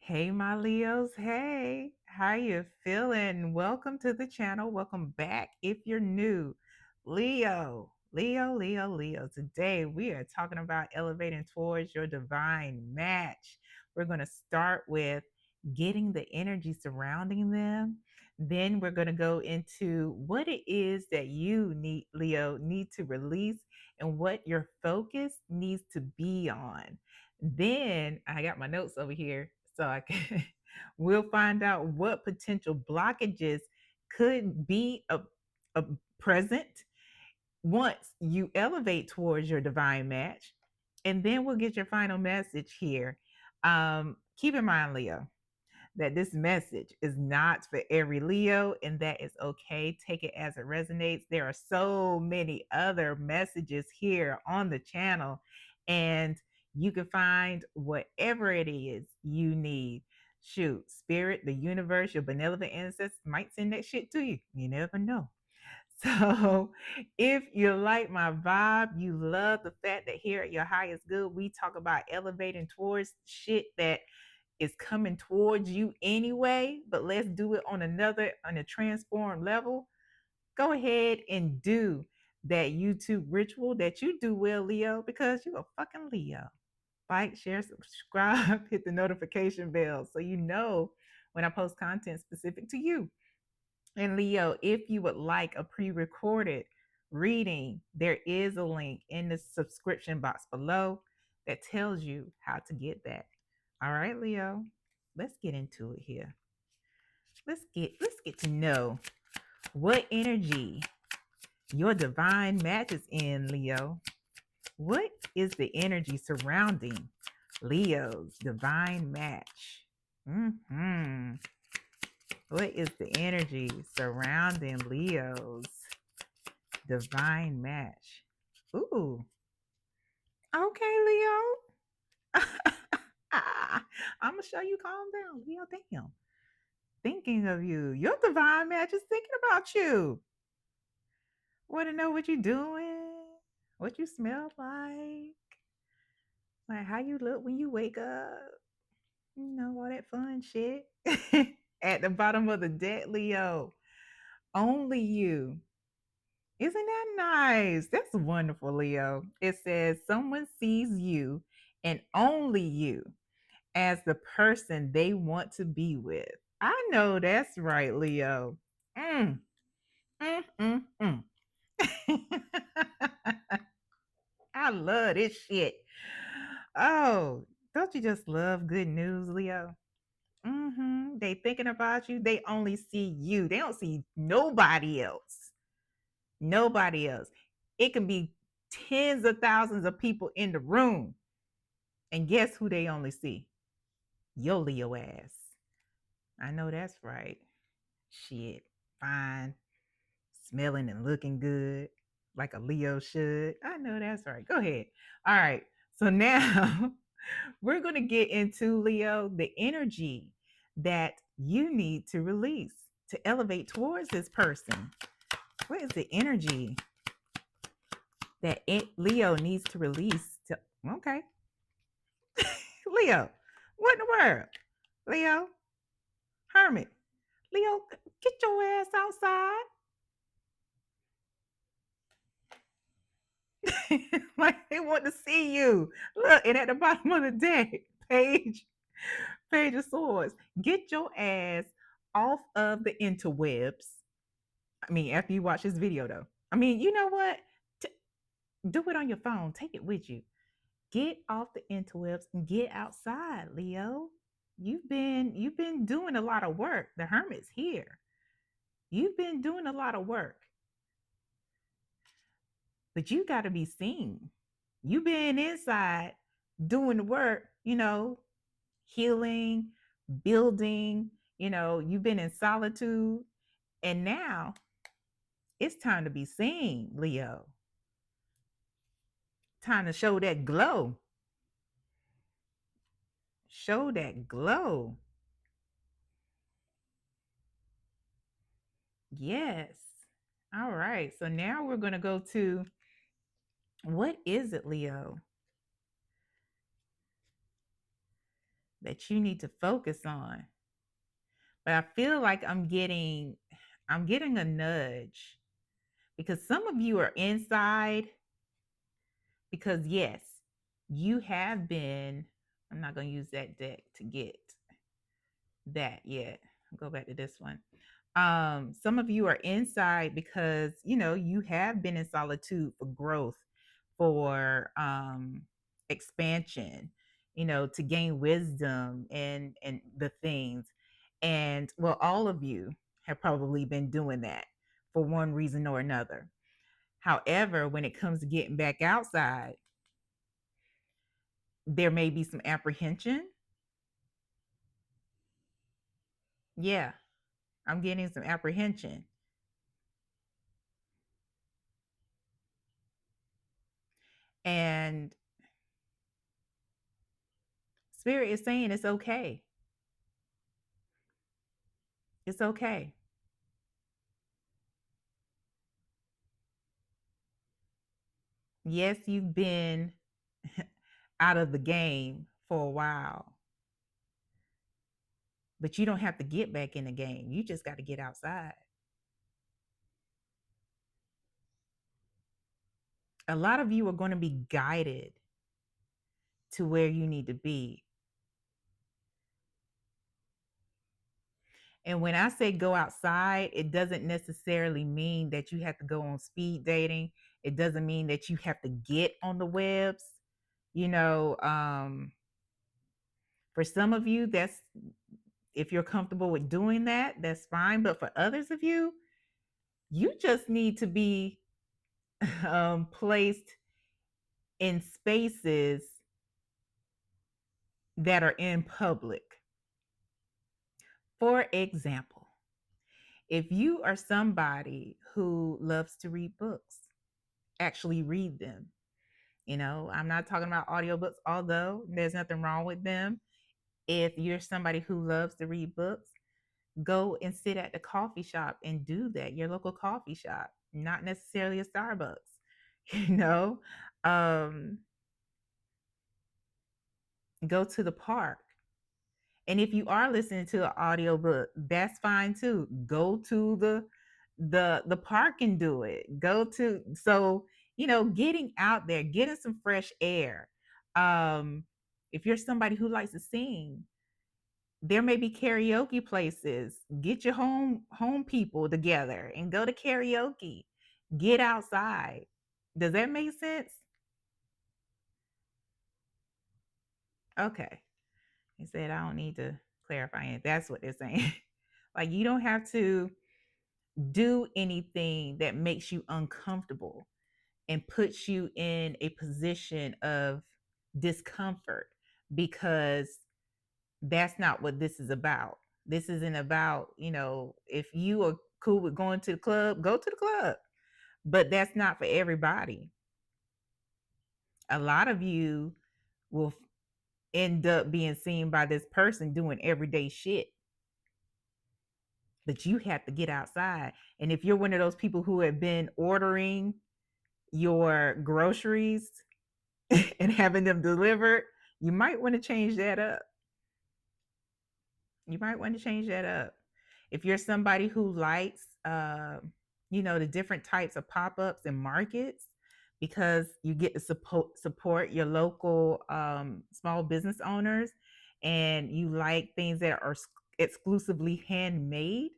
Hey, my Leos. Hey, how you feeling? Welcome to the channel. Welcome back if you're new. Leo. Today we are talking about elevating towards your divine match. We're going to start with getting the energy surrounding them. Then we're going to go into what it is that you need, Leo, need to release and what your focus needs to be on. Then I got my notes over here so I can we'll find out what potential blockages could be a present once you elevate towards your divine match. And then we'll get your final message here. Keep in mind, Leo, that this message is not for every Leo, and that is okay. Take it as it resonates. There are so many other messages here on the channel, and you can find whatever it is you need. Shoot, spirit, the universe, your benevolent ancestors might send that shit to you. You never know. So, if you like my vibe, you love the fact that here at Your Highest Good, we talk about elevating towards shit that is coming towards you anyway, but let's do it on a transformed level. Go ahead and do that YouTube ritual that you do well, Leo, because you're a fucking Leo. Like, share, subscribe, hit the notification bell so you know when I post content specific to you. And Leo, if you would like a pre recorded reading, there is a link in the subscription box below that tells you how to get that. All right, Leo, let's get into it here. Let's get to know what energy your divine match is in, Leo. What is the energy surrounding Leo's divine match? Hmm What is the energy surrounding Leo's divine match? Ooh, okay, Leo. I'm gonna show you. Calm down, Leo. Damn. Thinking of you. Your divine match is thinking about you. Want to know what you're doing, what you smell like how you look when you wake up. All that fun shit. At the bottom of the deck, Leo. Only you. Isn't that nice? That's wonderful, Leo. It says someone sees you and only you as the person they want to be with. I know that's right, Leo. Mm, mm. I love this shit. Oh, don't you just love good news, Leo? They thinking about you. They only see you. They don't see nobody else. Nobody else. It can be tens of thousands of people in the room. And guess who they only see? Your Leo ass. I know that's right. Shit. Fine. Smelling and looking good. Like a Leo should. I know that's right. Go ahead. All right. So now we're going to get into, Leo, the energy that you need to release to elevate towards this person. What is the energy that Leo needs to release to? Okay. Leo, what in the world? Leo, Hermit, Leo, get your ass outside. Like they want to see you. Look, and at the bottom of the deck, page of swords. Get your ass off of the interwebs. I mean, after you watch this video, though. I mean, you know what? T- do it on your phone. Take it with you. Get off the interwebs and get outside, Leo. You've been doing a lot of work. The hermit's here. You've been doing a lot of work, but you got to be seen. You've been inside doing the work, healing, building, you've been in solitude, and now it's time to be seen, Leo. Time to show that glow. Show that glow. Yes. All right. So now we're going to go to what is it, Leo, that you need to focus on. But I feel like I'm getting a nudge because some of you are inside because yes, you have been. I'm not going to use that deck to get that yet. I'll go back to this one. Some of you are inside because you have been in solitude for growth, for expansion, to gain wisdom and the things. And well, all of you have probably been doing that for one reason or another. However, when it comes to getting back outside, there may be some apprehension. Yeah, I'm getting some apprehension. And Spirit is saying it's okay. It's okay. Yes, you've been out of the game for a while, but you don't have to get back in the game. You just got to get outside. A lot of you are going to be guided to where you need to be. And when I say go outside, it doesn't necessarily mean that you have to go on speed dating. It doesn't mean that you have to get on the webs. You know, for some of you, that's if you're comfortable with doing that, that's fine. But for others of you, you just need to be placed in spaces that are in public. For example, if you are somebody who loves to read books, actually read them. I'm not talking about audiobooks, although there's nothing wrong with them. If you're somebody who loves to read books, go and sit at the coffee shop and do that. Your local coffee shop, not necessarily a Starbucks. You know, um, go to the park. And if you are listening to an audiobook, that's fine too. Go to the park and do it. Go to so getting out there, getting some fresh air. Um, if you're somebody who likes to sing, there may be karaoke places. Get your home people together and go to karaoke. Get outside. Does that make sense? Okay. He said I don't need to clarify it. That's what they're saying. Like you don't have to do anything that makes you uncomfortable and puts you in a position of discomfort because that's not what this is about. This isn't about, if you are cool with going to the club, go to the club. But that's not for everybody. A lot of you will end up being seen by this person doing everyday shit. But you have to get outside. And if you're one of those people who have been ordering your groceries and having them delivered, you might want to change that up. You might want to change that up. If you're somebody who likes, the different types of pop ups and markets, because you get to support your local small business owners, and you like things that are exclusively handmade.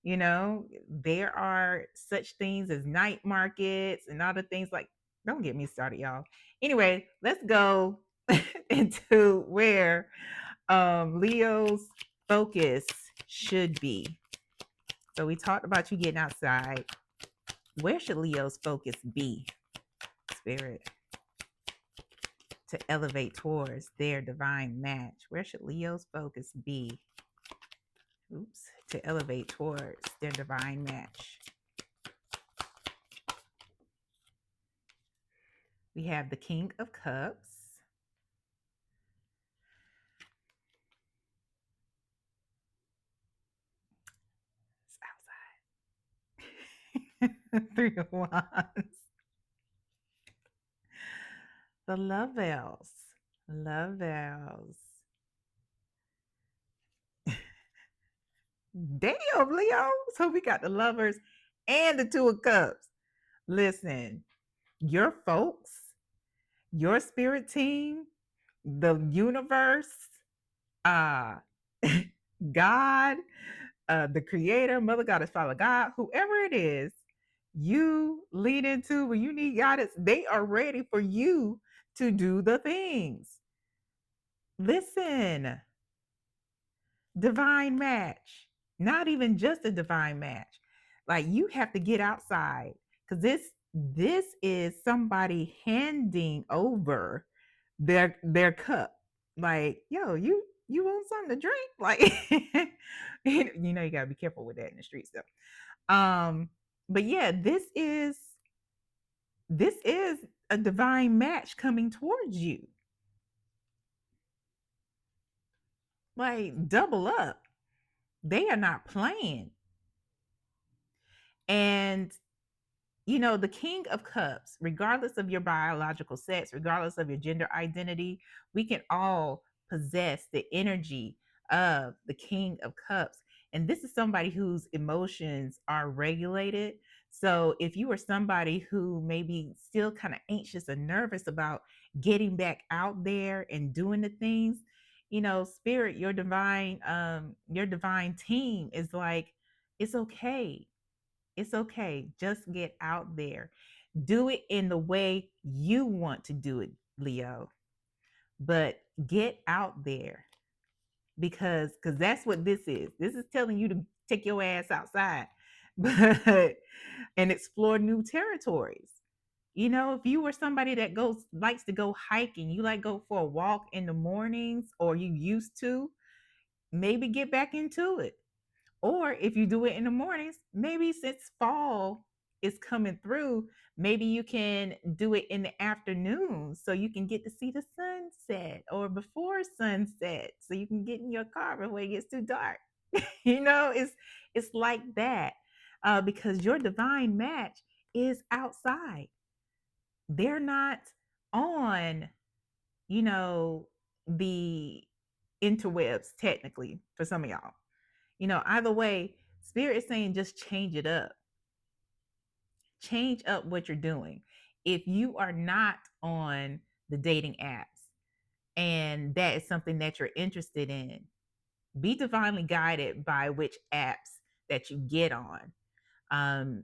There are such things as night markets and other things like. Don't get me started, y'all. Anyway, let's go into where Leo's focus should be. So we talked about you getting outside. Where should Leo's focus be, Spirit, to elevate towards their divine match? Where should Leo's focus be? To elevate towards their divine match. We have the King of Cups. It's outside. Three of Wands. The Love Bells. Love Bells. Damn, Leo. So we got the lovers and the two of cups. Listen, your folks, your spirit team, the universe, uh God, the creator, mother goddess, father God, whoever it is, you lead into when you need guidance, they are ready for you to do the things. Listen, divine match, not even just a divine match. Like you have to get outside because this is somebody handing over their cup. Like, yo, you want something to drink? Like, you know, you gotta be careful with that in the streets though. But yeah, this is a divine match coming towards you. Like, double up. They are not playing. And you know, the King of Cups, regardless of your biological sex, regardless of your gender identity, we can all possess the energy of the King of Cups. And this is somebody whose emotions are regulated. So if you are somebody who may be still kind of anxious or nervous about getting back out there and doing the things, you know, spirit, your divine team is like, it's okay, it's okay. Just get out there. Do it in the way you want to do it, Leo. But get out there because that's what this is. This is telling you to take your ass outside, but and explore new territories. You know, if you were somebody that goes likes to go hiking, you like go for a walk in the mornings or you used to, maybe get back into it. Or if you do it in the mornings, maybe since fall is coming through, maybe you can do it in the afternoon so you can get to see the sunset or before sunset so you can get in your car before it gets too dark. You know, it's like that because your divine match is outside. They're not on, you know, the interwebs technically for some of y'all. You know, either way, spirit is saying just change it up. Change up what you're doing. If you are not on the dating apps and that is something that you're interested in, be divinely guided by which apps that you get on.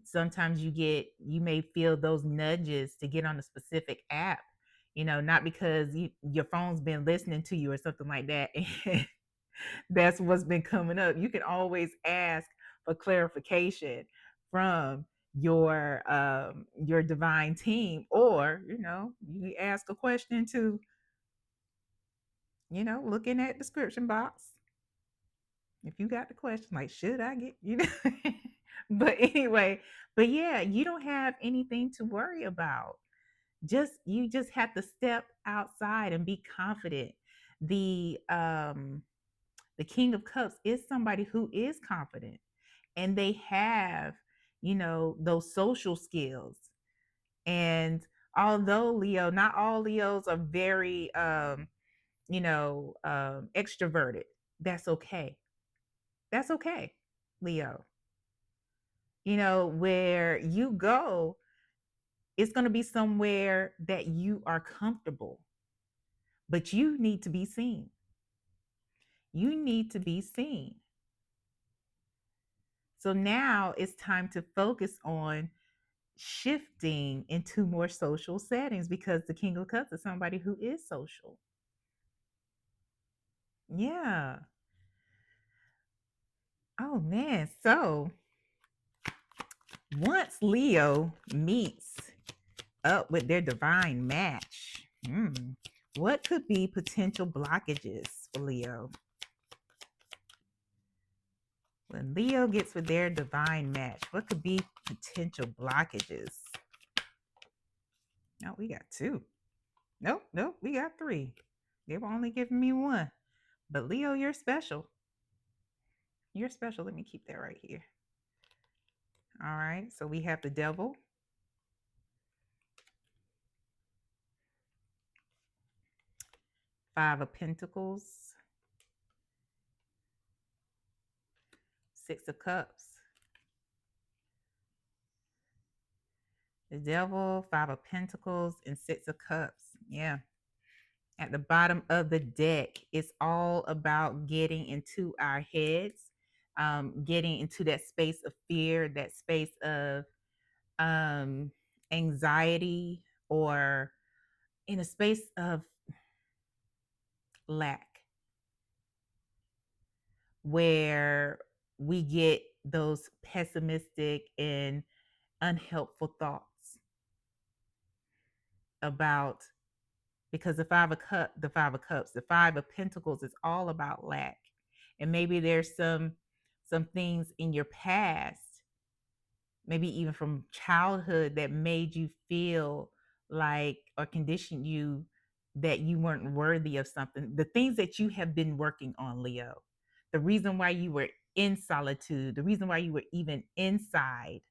Sometimes you may feel those nudges to get on a specific app, you know, not because your phone's been listening to you or something like that. That's what's been coming up. You can always ask for clarification from your divine team, or you know, you ask a question to, you know, look in that description box if you got the question like, should I get, you know. But anyway, but yeah, you don't have anything to worry about. Just you just have to step outside and be confident. The King of Cups is somebody who is confident and they have, you know, those social skills. And although Leo, not all Leos are very, extroverted, that's okay. That's okay, Leo. You know, where you go, it's going to be somewhere that you are comfortable, but you need to be seen. You need to be seen. So now it's time to focus on shifting into more social settings because the King of Cups is somebody who is social. Yeah. Oh man. So once Leo meets up with their divine match, what could be potential blockages for Leo? When Leo gets with their divine match, what could be potential blockages? No, we got two. Nope, we got three. They were only giving me one. But Leo, you're special. You're special. Let me keep that right here. All right. So we have the devil, Five of Pentacles, Six of Cups. The Devil, Five of Pentacles, and Six of Cups. Yeah. At the bottom of the deck, it's all about getting into our heads, getting into that space of fear, that space of anxiety, or in a space of lack, where we get those pessimistic and unhelpful thoughts about, because the Five of Cups, the Five of Pentacles is all about lack. And maybe there's some things in your past, maybe even from childhood, that made you feel like, or conditioned you, that you weren't worthy of something. The things that you have been working on, Leo. The reason why you were in solitude, the reason why you were even inside,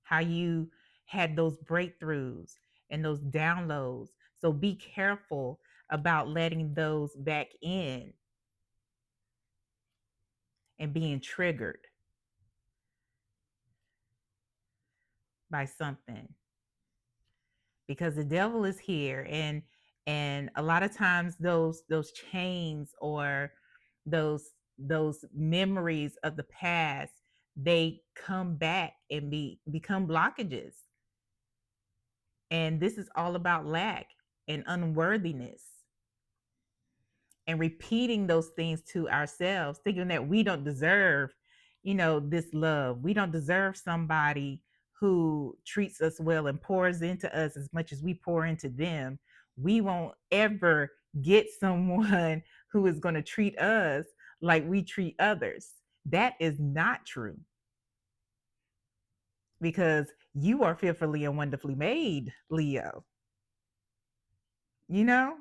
how you had those breakthroughs and those downloads. So be careful about letting those back in and being triggered by something, because the devil is here. And a lot of times those chains, or those memories of the past, they come back and become blockages. And this is all about lack and unworthiness, and repeating those things to ourselves, thinking that we don't deserve, this love. We don't deserve somebody who treats us well and pours into us as much as we pour into them. We won't ever get someone who is going to treat us like we treat others. That is not true, because you are fearfully and wonderfully made, Leo. You know,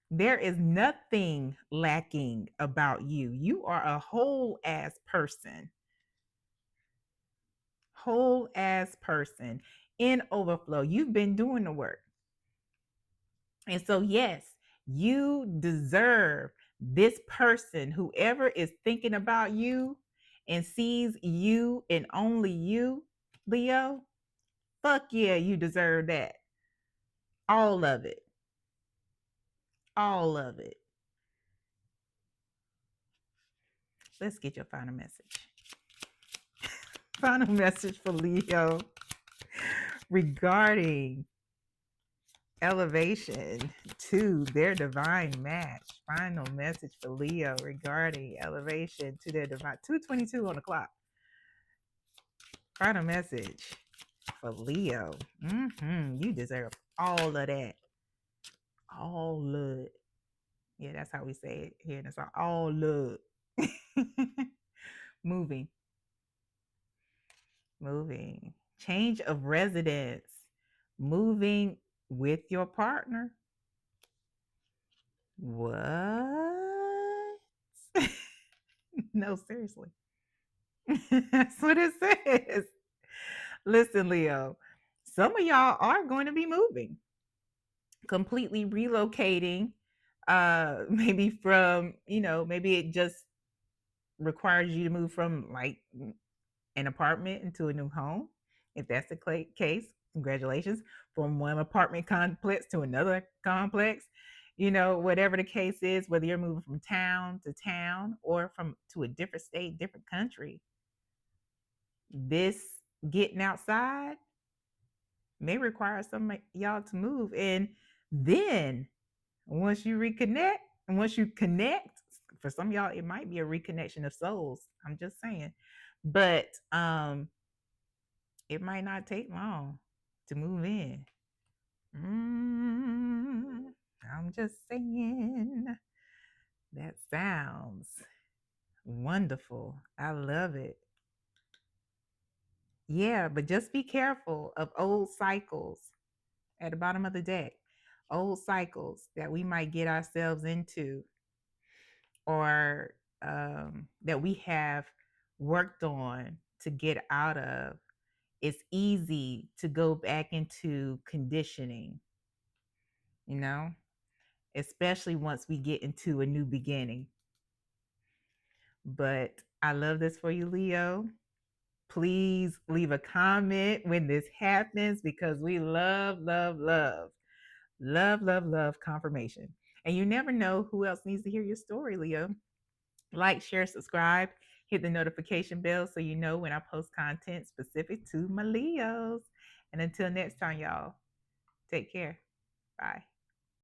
there is nothing lacking about you. You are a whole ass person, whole ass person in overflow. You've been doing the work. And so, yes, you deserve this person, whoever is thinking about you and sees you and only you, Leo. Fuck yeah, you deserve that. All of it. All of it. Let's get your final message. Final message for Leo regarding elevation to their divine match. Final message for Leo regarding elevation to their divine. 2:22 on the clock. Final message for Leo. You deserve all of that. All of it. Yeah, that's how we say it here. That's all love. Moving. Moving. Change of residence. Moving with your partner. What? No, seriously. That's what it says. Listen, Leo, some of y'all are going to be moving, completely relocating. Maybe from, maybe it just requires you to move from like an apartment into a new home. If that's the case, congratulations. From one apartment complex to another complex, whatever the case is, whether you're moving from town to town or from to a different state, different country, this getting outside may require some of y'all to move. And then once you reconnect, and once you connect, for some of y'all, it might be a reconnection of souls. I'm just saying. But it might not take long to move in. I'm just saying. That sounds wonderful. I love it. Yeah, but just be careful of old cycles at the bottom of the deck. Old cycles that we might get ourselves into, or that we have worked on to get out of. It's easy to go back into conditioning, you know, especially once we get into a new beginning. But I love this for you, Leo. Please leave a comment when this happens because we love, love, love, love, love, love confirmation. And you never know who else needs to hear your story, Leo. Like, share, subscribe, hit the notification bell so you know when I post content specific to my Leos. And until next time, y'all, take care. Bye.